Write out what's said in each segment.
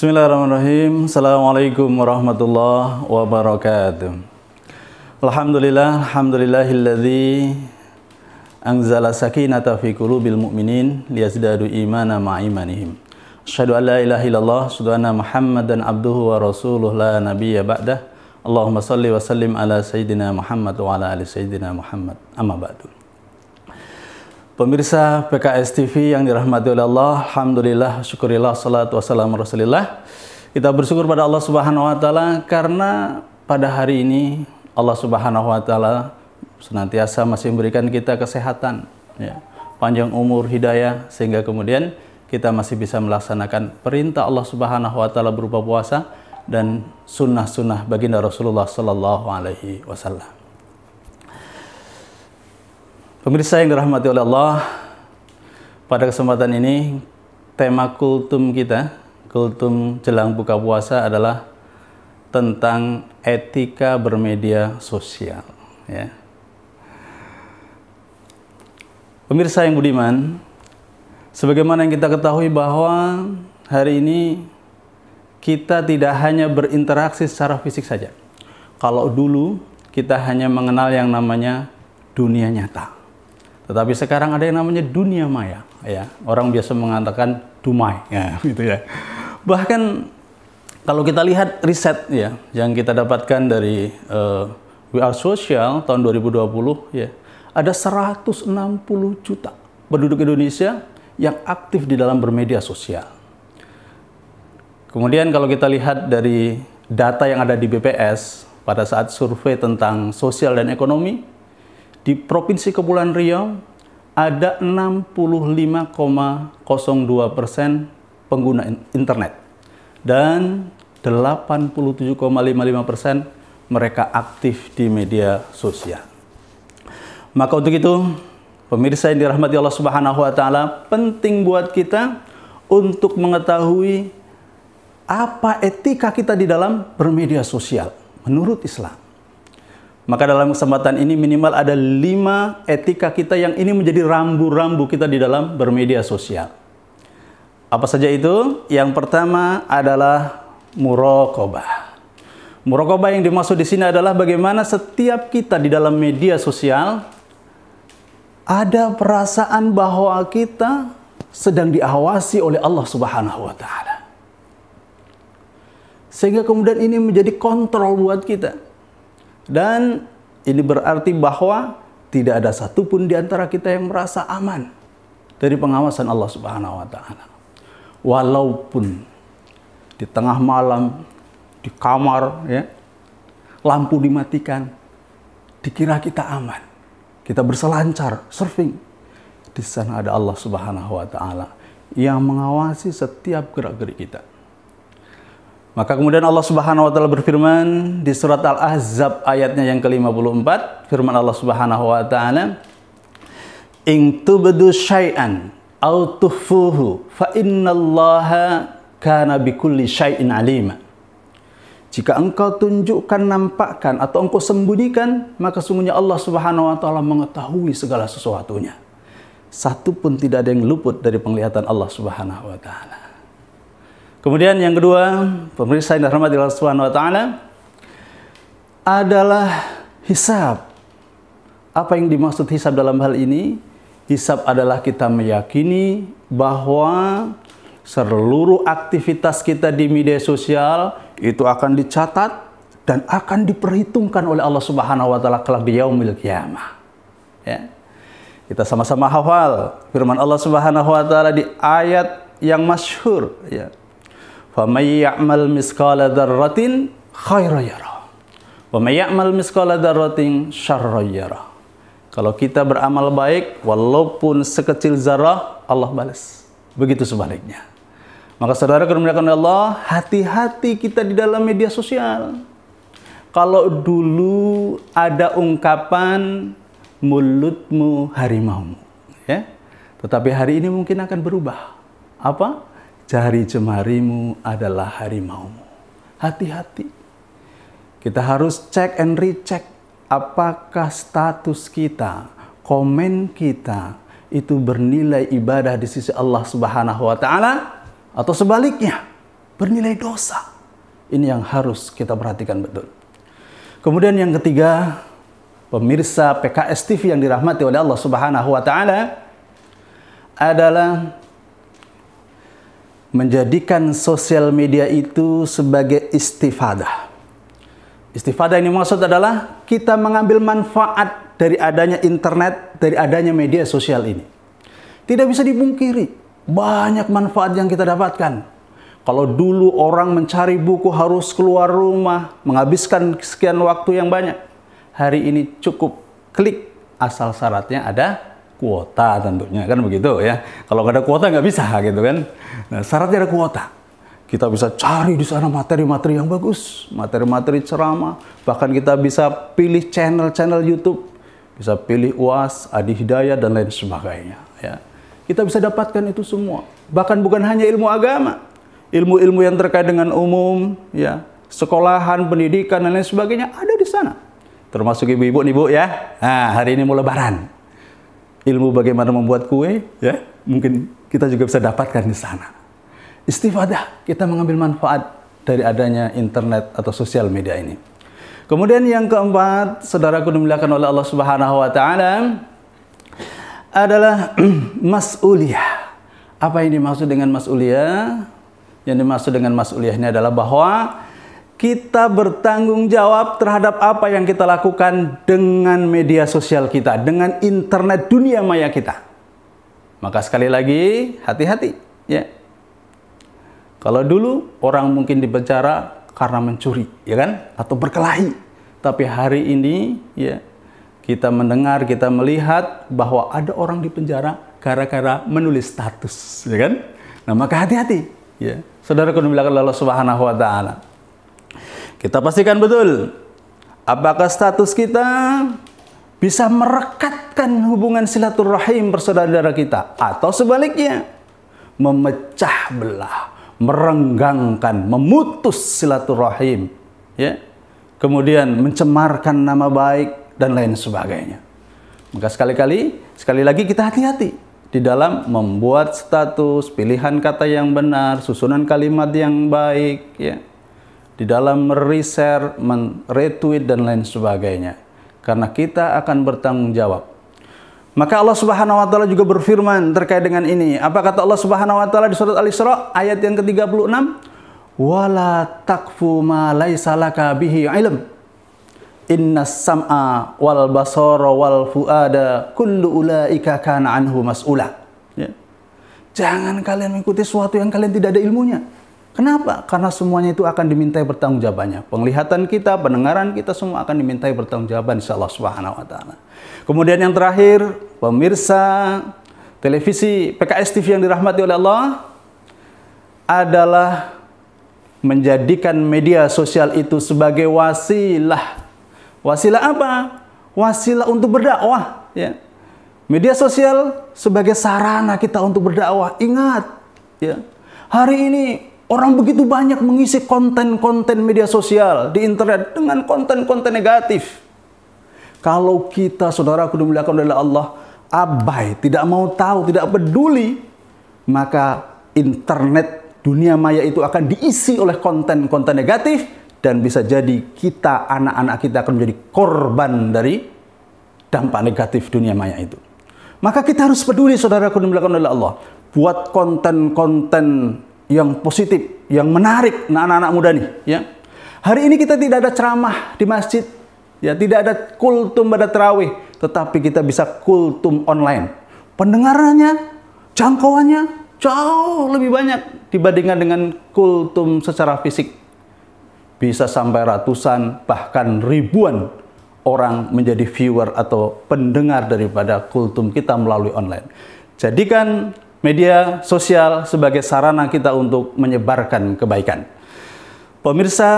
Bismillahirrahmanirrahim. Assalamualaikum warahmatullahi wabarakatuh. Alhamdulillahilladzi anzala sakinata fi qulubil mu'minin liyazdadu imana ma'imanihim. Asyhadu an la ilaha illallah, asyhadu anna Muhammadan abduhu wa rasuluh la nabiyya ba'dah. Allahumma shalli wa sallim ala sayyidina Muhammad wa ala ali sayyidina Muhammad. Amma ba'du. Pemirsa PKS TV yang dirahmati oleh Allah, alhamdulillah, syukurillah, salatu wassalamu rasulillah. Kita bersyukur pada Allah Subhanahu wa taala karena pada hari ini Allah Subhanahu wa taala senantiasa masih memberikan kita kesehatan, ya, panjang umur, hidayah, sehingga kemudian kita masih bisa melaksanakan perintah Allah Subhanahu wa taala berupa puasa dan sunnah-sunnah baginda Rasulullah sallallahu alaihi wasallam. Pemirsa yang dirahmati oleh Allah, pada kesempatan ini tema kultum kita, kultum jelang buka puasa adalah tentang etika bermedia sosial. Ya. Pemirsa yang budiman, sebagaimana yang kita ketahui bahwa hari ini kita tidak hanya berinteraksi secara fisik saja. Kalau dulu kita hanya mengenal yang namanya dunia nyata. Tetapi sekarang ada yang namanya dunia maya, ya. Orang biasa mengatakan dumai, ya, gitu ya. Bahkan kalau kita lihat riset, ya, yang kita dapatkan dari We Are Social tahun 2020, ya, ada 160 juta penduduk Indonesia yang aktif di dalam bermedia sosial. Kemudian kalau kita lihat dari data yang ada di BPS pada saat survei tentang sosial dan ekonomi, di Provinsi Kepulauan Riau ada 65,02% pengguna internet dan 87,55% mereka aktif di media sosial. Maka untuk itu, pemirsa yang dirahmati Allah Subhanahu wa taala, penting buat kita untuk mengetahui apa etika kita di dalam bermedia sosial menurut Islam. Maka dalam kesempatan ini minimal ada 5 etika kita yang ini menjadi rambu-rambu kita di dalam bermedia sosial. Apa saja itu? Yang pertama adalah muraqabah. Muraqabah yang dimaksud di sini adalah bagaimana setiap kita di dalam media sosial ada perasaan bahwa kita sedang diawasi oleh Allah Subhanahu wa taala. Sehingga kemudian ini menjadi kontrol buat kita. Dan ini berarti bahwa tidak ada satupun di antara kita yang merasa aman dari pengawasan Allah Subhanahu wa taala. Walaupun di tengah malam di kamar, ya, lampu dimatikan, dikira kita aman. Kita berselancar, surfing. Di sana ada Allah Subhanahu wa taala yang mengawasi setiap gerak-gerik kita. Maka kemudian Allah Subhanahu wa taala berfirman di surat Al-Ahzab ayatnya yang ke-54, firman Allah Subhanahu wa taala, "In tubdu syai'an aw tukhfuhu fa innallaha kana bikulli syai'in alima." Jika engkau tunjukkan, nampakkan atau engkau sembunyikan, maka sungguhnya Allah Subhanahu wa taala mengetahui segala sesuatunya. Satu pun tidak ada yang luput dari penglihatan Allah Subhanahu wa taala. Kemudian yang kedua, pemirsa yang dirahmati Allah Subhanahu wa taala, adalah hisab. Apa yang dimaksud hisab dalam hal ini? Hisab adalah kita meyakini bahwa seluruh aktivitas kita di media sosial itu akan dicatat dan akan diperhitungkan oleh Allah Subhanahu wa taala kelak di yaumil qiyamah. Ya. Kita sama-sama hafal firman Allah Subhanahu wa taala di ayat yang masyhur, ya. فَمَنْ يَعْمَلْ مِثْقَالَ ذَرَّةٍ خَيْرًا يَرَهُ وَمَنْ يَعْمَلْ مِثْقَالَ ذَرَّةٍ شَرًّا يَرَهُ. Kalau kita beramal baik, walaupun sekecil zarah, Allah balas. Begitu sebaliknya. Maka saudara dimuliakan oleh Allah, hati-hati kita di dalam media sosial. Kalau dulu ada ungkapan mulutmu harimaumu, ya, tetapi hari ini mungkin akan berubah. Apa? Jari jemarimu adalah harimaumu. Hati-hati. Kita harus cek and recheck apakah status kita, komen kita itu bernilai ibadah di sisi Allah Subhanahu wa taala atau sebaliknya bernilai dosa. Ini yang harus kita perhatikan betul. Kemudian yang ketiga, pemirsa PKS TV yang dirahmati oleh Allah Subhanahu wa taala, adalah menjadikan sosial media itu sebagai istifadah. Istifadah ini maksud adalah kita mengambil manfaat dari adanya internet, dari adanya media sosial ini. Tidak bisa dipungkiri, banyak manfaat yang kita dapatkan. Kalau dulu orang mencari buku harus keluar rumah, menghabiskan sekian waktu yang banyak. Hari ini cukup klik, asal syaratnya ada kuota tentunya, kan begitu ya. Kalau nggak ada kuota nggak bisa gitu kan. Nah, syaratnya ada kuota. Kita bisa cari di sana materi-materi yang bagus, materi-materi ceramah. Bahkan kita bisa pilih channel-channel YouTube, bisa pilih UAS, Adi Hidayat dan lain sebagainya. Ya, kita bisa dapatkan itu semua. Bahkan bukan hanya ilmu agama, ilmu-ilmu yang terkait dengan umum, ya, sekolahan, pendidikan dan lain sebagainya ada di sana. Termasuk ibu-ibu nih Bu ya. Nah, hari ini mau Lebaran. Ilmu bagaimana membuat kue, ya, mungkin kita juga bisa dapatkan di sana. Istifadah, kita mengambil manfaat dari adanya internet atau sosial media ini. Kemudian yang keempat, saudaraku dimuliakan oleh Allah Subhanahu wa taala, adalah mas'uliyah. Apa yang dimaksud dengan mas'uliyah? Yang dimaksud dengan mas'uliyah ini adalah bahwa kita bertanggung jawab terhadap apa yang kita lakukan dengan media sosial kita, dengan internet dunia maya kita. Maka sekali lagi, hati-hati, ya. Kalau dulu orang mungkin dipenjara karena mencuri, ya kan? Atau berkelahi. Tapi hari ini, ya, kita mendengar, kita melihat bahwa ada orang dipenjara gara-gara menulis status, ya kan? Nah, maka hati-hati, ya. Saudara dimuliakan Allah Subhanahu wa taala. Kita pastikan betul apakah status kita bisa merekatkan hubungan silaturahim bersaudara kita, atau sebaliknya memecah belah, merenggangkan, memutus silaturahim, ya. Kemudian mencemarkan nama baik dan lain sebagainya. Maka sekali lagi kita hati-hati di dalam membuat status, pilihan kata yang benar, susunan kalimat yang baik, ya. Di dalam mere-share, retweet dan lain sebagainya. Karena kita akan bertanggung jawab. Maka Allah Subhanahu wa taala juga berfirman terkait dengan ini. Apa kata Allah Subhanahu wa taala di surat Al-Isra ayat yang ke-36? Wala taqfu ma laisa laka bihi ilm. Innas sam'a wal basara wal fuada kullu ulaika kana anhu mas'ula. Ya. Jangan kalian mengikuti sesuatu yang kalian tidak ada ilmunya. Kenapa? Karena semuanya itu akan dimintai pertanggungjawabannya. Penglihatan kita, pendengaran kita semua akan dimintai pertanggungjawaban insyaallah Subhanahu wa taala. Kemudian yang terakhir, pemirsa televisi PKS TV yang dirahmati oleh Allah, adalah menjadikan media sosial itu sebagai wasilah. Wasilah apa? Wasilah untuk berdakwah, ya. Media sosial sebagai sarana kita untuk berdakwah. Ingat, ya. Hari ini orang begitu banyak mengisi konten-konten media sosial di internet dengan konten-konten negatif. Kalau kita, saudaraku dimuliakan oleh Allah, abai, tidak mau tahu, tidak peduli, maka internet dunia maya itu akan diisi oleh konten-konten negatif, dan bisa jadi kita, anak-anak kita akan menjadi korban dari dampak negatif dunia maya itu. Maka kita harus peduli, saudaraku dimuliakan oleh Allah, buat konten-konten yang positif, yang menarik anak-anak muda nih, ya. Hari ini kita tidak ada ceramah di masjid, ya, tidak ada kultum pada tarawih, tetapi kita bisa kultum online. Pendengarannya, jangkauannya jauh lebih banyak dibandingkan dengan kultum secara fisik. Bisa sampai ratusan, bahkan ribuan orang menjadi viewer atau pendengar daripada kultum kita melalui online. Jadikan media sosial sebagai sarana kita untuk menyebarkan kebaikan. Pemirsa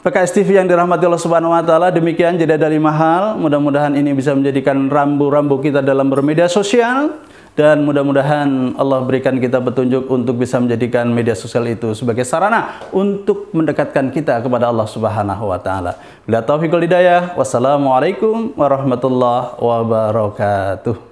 PKS TV yang dirahmati Allah Subhanahu wa taala, demikian jeda dari mahal. Mudah-mudahan ini bisa menjadikan rambu-rambu kita dalam bermedia sosial, dan mudah-mudahan Allah berikan kita petunjuk untuk bisa menjadikan media sosial itu sebagai sarana untuk mendekatkan kita kepada Allah Subhanahu wa taala. Bila taufiq wal hidayah, wassalamualaikum warahmatullahi wabarakatuh.